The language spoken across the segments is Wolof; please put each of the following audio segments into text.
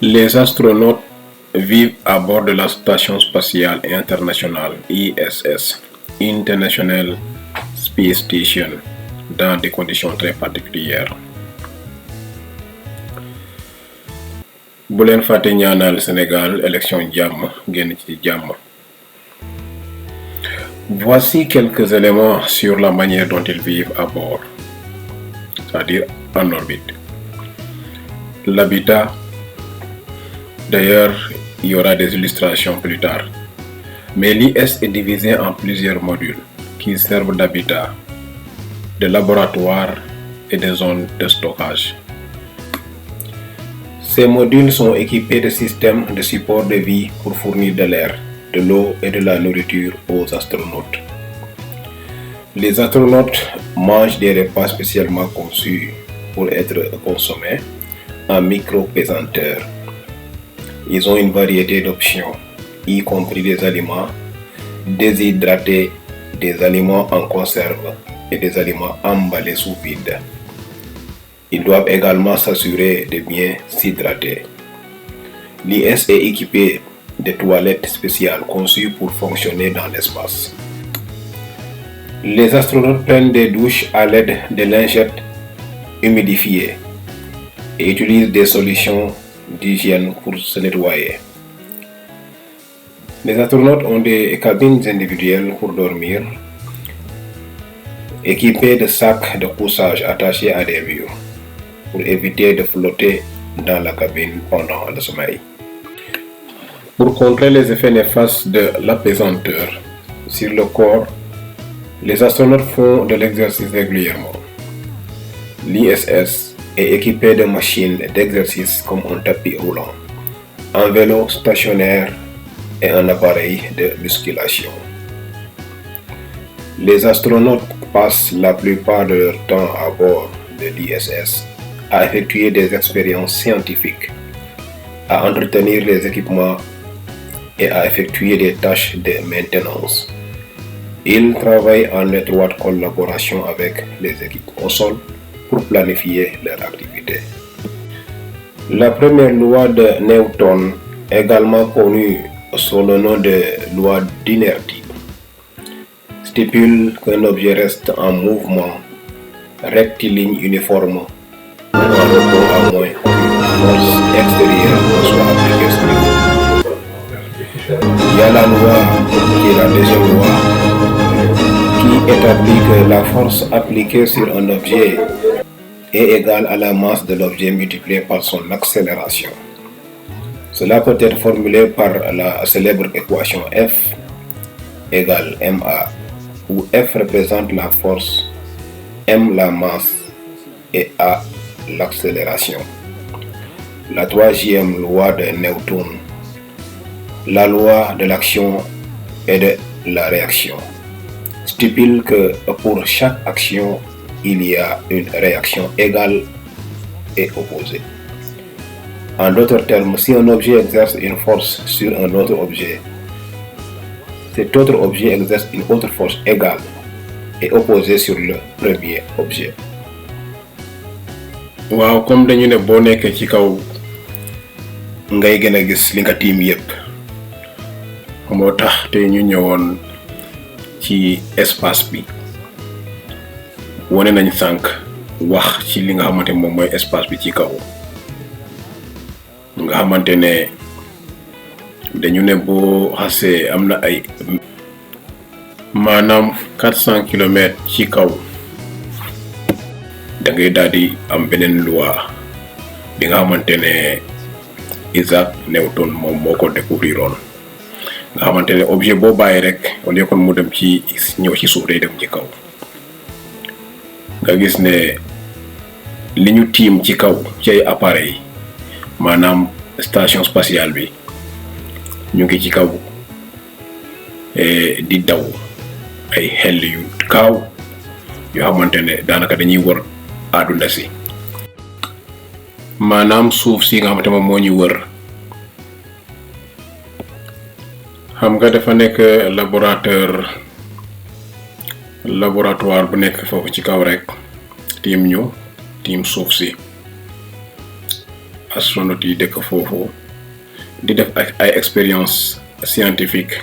Les astronautes vivent à bord de la Station spatiale internationale ISS, International Space Station, dans des conditions très particulières. bu leen fàtte ñaanal Sénégal élection jàmm génn ci jàmm. Voici quelques éléments sur la manière dont ils vivent à bord, c'est-à-dire en orbite. L'habitat, d'ailleurs, il y aura des illustrations plus tard. Mais l'IS est divisé en plusieurs modules qui servent d'habitat, de laboratoire et de zones de stockage. Ces modules sont équipés de systèmes de support de vie pour fournir de l'air, de l'eau et de la nourriture aux astronautes. Les astronautes mangent des repas spécialement conçus pour être consommés en micro-pesanteur. Ils ont une variété d'options, y compris des aliments déshydratés, des aliments en conserve et des aliments emballés sous vide. Ils doivent également s'assurer de bien s'hydrater. L'IS est équipé de toilettes spéciales conçues pour fonctionner dans l'espace. Les astronautes prennent des douches à l'aide de lingettes humidifiées et utilisent des solutions d'hygiène pour se nettoyer. Les astronautes ont des cabines individuelles pour dormir, équipées de sacs de couchage attachés à des murs, pour éviter de flotter dans la cabine pendant le sommeil. Pour contrer les effets néfastes de l'apesanteur sur le corps, les astronautes font de l'exercice régulièrement. L'ISS est équipé de machines d'exercice comme un tapis roulant, un vélo stationnaire et un appareil de musculation. Les astronautes passent la plupart de leur temps à bord de l'ISS à effectuer des expériences scientifiques, à entretenir les équipements et à effectuer des tâches de maintenance. Ils travaillent en étroite collaboration avec les équipes au sol pour planifier leur activité. La première loi de Newton, également connue sous le nom de loi d'inertie, stipule qu'un objet reste en mouvement rectiligne uniforme ou en repos à moins qu'une force extérieure soit appliquée sur lui. Il y a la loi qui est la deuxième loi qui établit que la force appliquée sur un objet est égale à la masse de l'objet multipliée par son accélération. Cela peut être formulé par la célèbre équation F égale ma, où F représente la force, m la masse et a l'accélération. La troisième loi de Newton, la loi de l'action et de la réaction, stipule que pour chaque action, il y a une réaction égale et opposée. En d'autres termes, si un objet exerce une force sur un autre objet, cet autre objet exerce une autre force égale et opposée sur le premier objet. waaw comme dañu ne boo nekkee ci kaw ngay gën a gis li nga tiim yépp moo tax te ñu ñëwoon ci espace bi wane nañ sànq wax ci li nga xamante moom mooy espace bi ci kaw nga xamante ne dañu ne boo xasee am na ay maanaam 400 kilomètres ci kaw da ngay daal di am beneen loi bi nga xamante ne Isaac Newton moom moo ko découvriroon nga xamante ne objet boo bàyyi rek au lieu kon mu dem ci ñëw ci suuf day dem ci kaw nga gis ne li ñu tiim ci kaw ci ay appareil maanaam station spatiale bi ñu ngi ci kaw di daw ay xel yu kaaw yoo xamante ne daanaka dañuy wër àdduna si maanaam suuf si nga xamante moom moo ñu wër xam nga dafa nekk laboratoire bu nekk foofu ci kaw rek tiim suuf si astronautes yi dëkk foofu di def ay expérience scientifique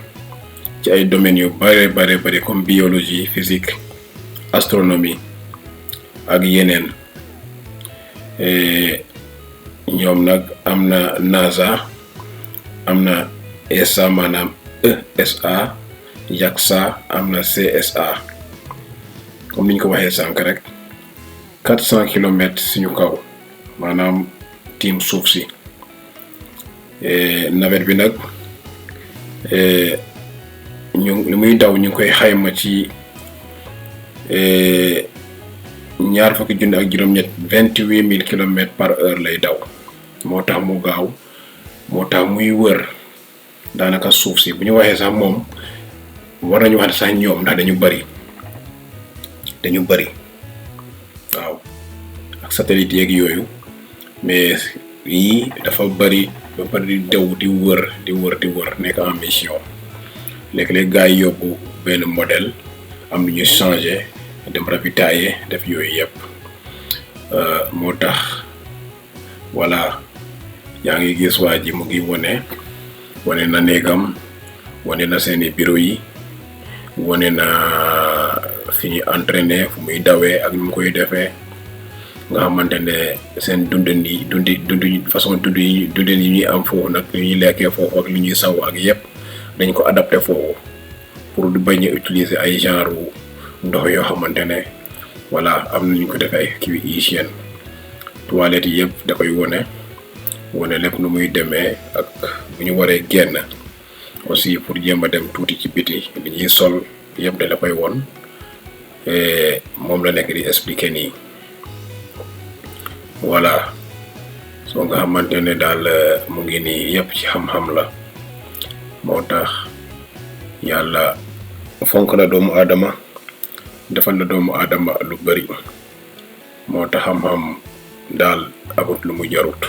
ci ay domaines yu bare comme biologie, physique, astronomie ak yeneen. ñoom nag am na NASA, am na ESA maanaam ESA, JAXA, am na CSA. comme niñ ko waxee sànq rek 400 kilomètres suñu kaw maanaam tiim suuf si. navette bi nag li muy daw ñu ngi koy xayma ci 28,000 kilomètres par heure lay daw. moo tax mu gaaw, moo tax muy wër daanaka suuf si. bu ñu waxee sax moom war nañu wax sax ñoom ndax dañu bari waaw ak satellite yeeg yooyu, mais yii dafa bari ba pare di daw di wër nekk en mission. léeg-léeg gars yi yóbbu benn modèle am lu ñuy changé dem ravitailler def yooyu yëpp. moo tax voilà yaa ngi gis waa ji mu ngi wane na néegam, wane na seeni bureau yi, wane na fi ñuy entraîner, fu muy dawee ak nu mu koy defee. nga xamante ne seen dundin yi façon dundin yi ñuy am foofu nag, lu ñuy lekkee foofu ak lu ñuy saw ak yëpp dañ ko adapté foofu pour du bañ a utiliser ay genre ndox yoo xamante ne voilà am nañu ko defee ay kii hygiène. toilette yi yëpp da koy wone lépp nu muy demee ak bu ñu waree génn aussi pour jéem a dem tuuti ci biti li ñuy sol yëpp da la koy won. moom la nekk di expliquer nii. voilà soo nga xamante ne daal mu ngi nii yëpp ci xam-xam la. moo tax yàlla fonk na doomu aadama, defal na doomu aadama lu bari. moo tax xam-xam daal amut lu mu jarut.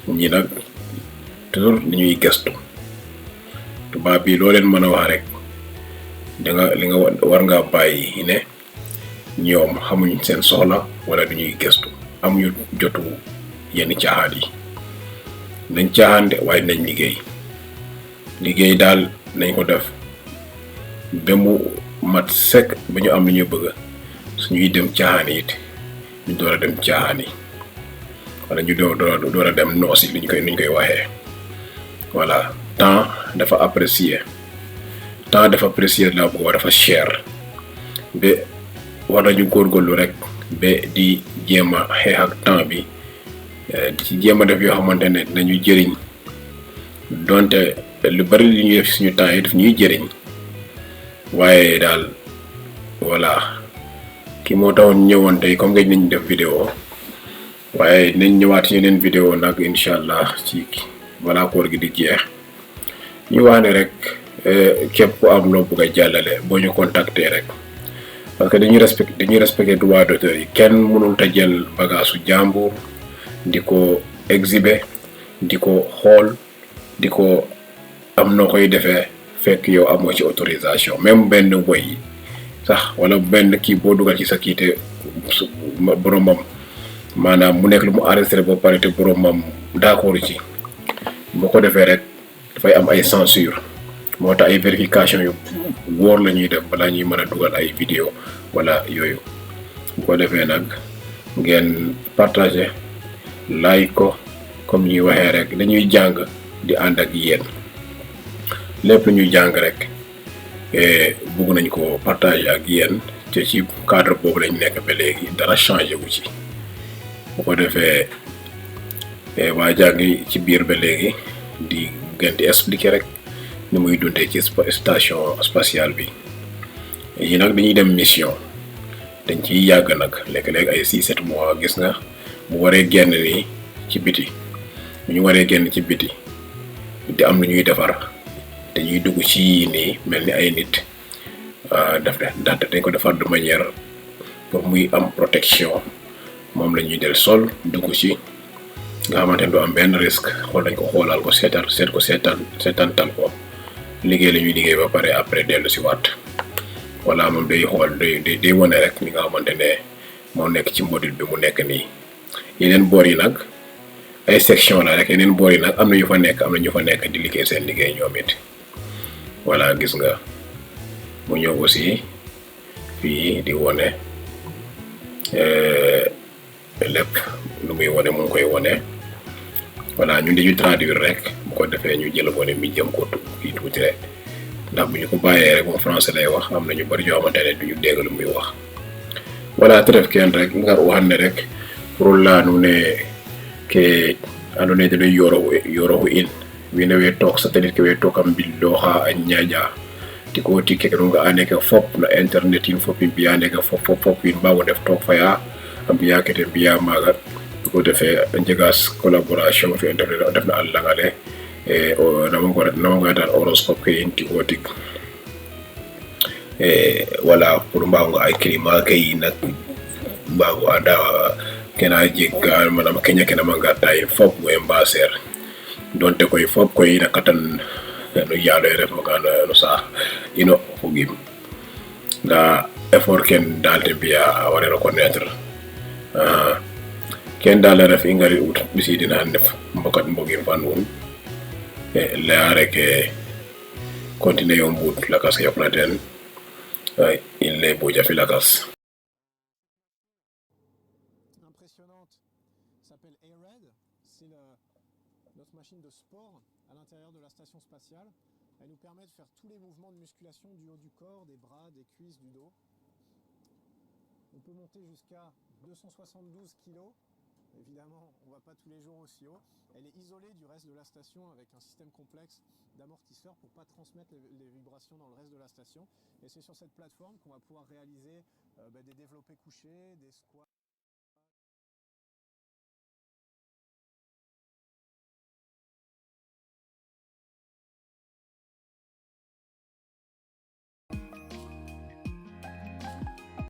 ñi nag toujours dañuy gëstu. tubaab bi loo leen mën a wax rek li nga war ngaa bàyyi ne ñoom xamuñ seen soxla wala dañuy gëstu, amuñu jotu yenn caaxaan yi. nañ caaxaan de waaye nañ liggéey daal nañ ko def ba mu mat sekk ba ñu am lu ñu bëgg. suñuy dem caaxaan it ñu door a dem caaxaan yi wala ñu door a dem noosi niñ koy waxee. voilà temps dafa apprécié la booba dafa cher ba war nañu góorgóorlu rek ba di jéem a xeex ak temps bi, di ci jéem a def yoo xamante ne nañu jëriñ. donte lu bari li ñuy def suñu temps yi daf ñuy jëriñ, waaye daal voilà ki moo taxoon ñëwoon tey comme nga nañ def vidéo, waaye nañ ñëwaat ci yeneen vidéo nag incha allah ci balaa koor gi di jeex. ñu wax ne rek képp ku am loo bëgg a jàllale boo ñu contacter rek, parce que dañuy respecté droit d'auteur yi. kenn mënul ta jël bagaasu jàmbur di ko exhiber, di ko xool, di ko am noo koy defee fekk yow amoo ci autorisation. même benn woy sax wala benn kii boo dugal ci sa kiite boromam, maanaam mu nekk lu mu enregistré ba pare te boromam d'accord ci, boo ko defee rek dafay am ay censure. moo tax ay vérification yu wóor la ñuy def balaa ñuy mën a dugal ay vidéo wala yooyu. bu ko defee nag ngeen partager, like ko. comme ñuy waxee rek dañuy jàng di ànd ak yéen, lépp lu ñuy jàng rek bëgg nañ ko partager ak yéen te ci cadre boobu lañ nekk ba léegi, dara changé wu ci. bu ko defee waa jàngi ci biir ba léegi di gën di expliquer rek ni muy dundee ci station spatiale bi. yi nag dañuy dem mission, dañ ciy yàgg nag léeg-léeg ay 6-7 mois. gis nga bu waree génn nii ci biti, bu ñu waree génn ci biti di am lu ñuy defar, dañuy dugg ci yii nii mel ni ay nit. ndaxte dañ ko defar de manière pour muy am protection. moom la ñuy del sol dugg ci nga xamante ne du am benn risque. xool dañ ko xoolal ko seetantal ko liggéey la ñuy liggéey ba pare après dellu si waat. voilà moom day xool day wane rek li nga xamante ne moo nekk ci module bi mu nekk nii. yeneen boor yi nag ay section la rek yeneen boor yi nag am na ñu fa nekk di liggéey seen liggéey ñoom it voilà gis nga mu ñëw aussi fii di wone lépp lu muy wone mu ngi koy wone voilà ñun dañuy traduire rek bu ko defee ñu jël wone mi jëm ko kii tuuti rek ndax bu ñu ko bàyyee rek moom français lay wax am na ñu bari ñoo xamante ne duñu dégg lu muy wax voilà tref ken rek ngar waxande rek pour lanu ne ke andone de yoro in wina we tok satellite ke we tok am billo ha a nyaaja ti ko ti ke nga ane ka fop na internet in fop biya ne ka fop in bawo def tok faya am biya ke te biya maga ko defé jegas collaboration fi internet def na alla ngale e o namo dal horoscope ke inti otik voilà pour mbago ay climat kay nak mbago ada kena jigga manam kenya kena manga tay fop we mbaser donte koy fop koy na katan no yalo ref magana no sa ino fogim da effort ken dalde biya wara reconnaître ken dal ref ingari ut bisi dina def mbokat mbogim fan won la rek continuer yon bout la kas ya platen il est beau Jaffi Lagas. Impressionnante, s'appelle A-Red, c'est notre machine de sport à l'intérieur de la station spatiale. Elle nous permet de faire tous les mouvements de musculation du haut du corps, des bras, des cuisses, du dos. On peut monter jusqu'à 272 kg. Évidemment, on ne va pas tous les jours aussi haut. Elle est isolée du reste de la station avec un système complexe d'amortisseurs pour ne pas transmettre les vibrations dans le reste de la station. Et c'est sur cette plateforme qu'on va pouvoir réaliser des développés couchés, des squats.